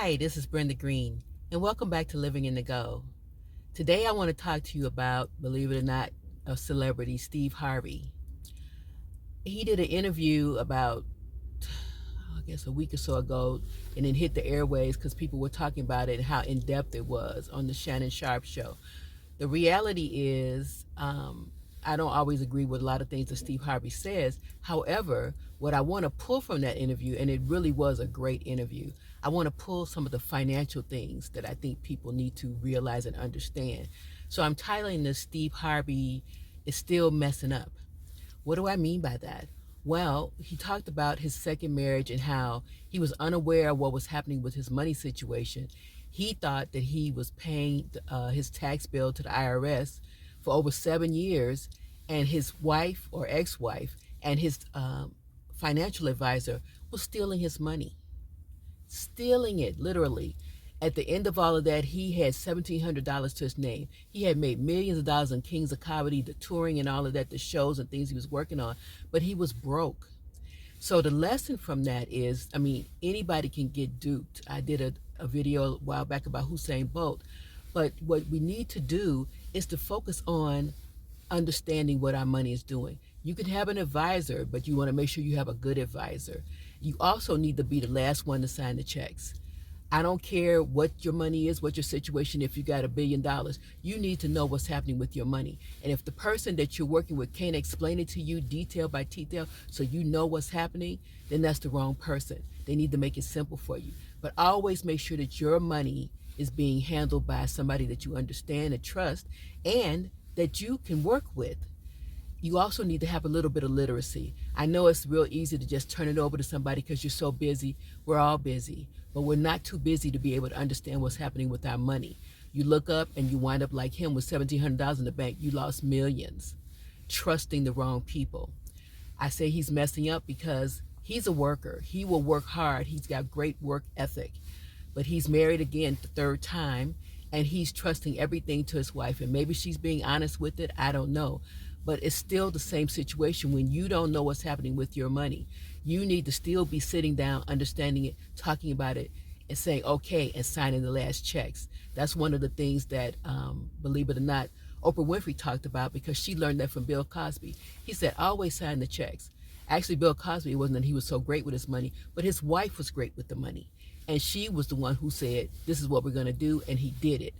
Hi, this is Brenda Green, and welcome back to Living in the Go. Today I want to talk to you about, believe it or not, a celebrity, Steve Harvey. He did an interview about, I guess, a week or so ago, and it hit the airways because people were talking about it and how in-depth it was on the Shannon Sharp show. The reality is, I don't always agree with a lot of things that Steve Harvey says. However, what I want to pull from that interview, and it really was a great interview, I want to pull some of the financial things that I think people need to realize and understand. So I'm titling this Steve Harvey is Still Messing Up. What do I mean by that? Well, he talked about his second marriage and how he was unaware of what was happening with his money situation. He thought that he was paying his tax bill to the IRS for over 7 years, and his wife or ex-wife and his financial advisor was stealing his money, stealing it literally. At the end of all of that, he had $1,700 to his name. He had made millions of dollars on Kings of Comedy, the touring and all of that, the shows and things he was working on, but he was broke. So the lesson from that is, anybody can get duped. I did a video a while back about Usain Bolt, but what we need to do is to focus on understanding what our money is doing. You can have an advisor, but you want to make sure you have a good advisor. You also need to be the last one to sign the checks. I don't care what your money is, what your situation. If you got $1 billion, you need to know what's happening with your money. And if the person that you're working with can't explain it to you detail by detail so you know what's happening, then that's the wrong person. They need to make it simple for you. But always make sure that your money is being handled by somebody that you understand and trust and that you can work with. You also need to have a little bit of literacy. I know it's real easy to just turn it over to somebody because you're so busy. We're all busy, but we're not too busy to be able to understand what's happening with our money. You look up and you wind up like him with $1,700 in the bank. You lost millions trusting the wrong people. I say he's messing up because he's a worker. He will work hard. He's got great work ethic, but he's married again the third time, and he's trusting everything to his wife, and maybe she's being honest with it. I don't know. But it's still the same situation when you don't know what's happening with your money. You need to still be sitting down, understanding it, talking about it, and saying, okay, and signing the last checks. That's one of the things that, believe it or not, Oprah Winfrey talked about because she learned that from Bill Cosby. He said, always sign the checks. Actually, Bill Cosby, it wasn't that he was so great with his money, but his wife was great with the money. And she was the one who said, this is what we're going to do, and he did it.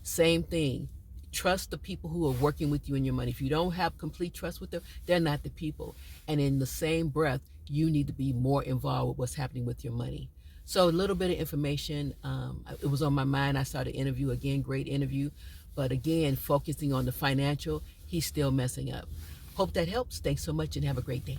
Same thing. Trust the people who are working with you in your money. If you don't have complete trust with them, they're not the people. And in the same breath, you need to be more involved with what's happening with your money. So a little bit of information. It was on my mind. I saw the interview again, great interview. But again, focusing on the financial, he's still messing up. Hope that helps. Thanks so much and have a great day.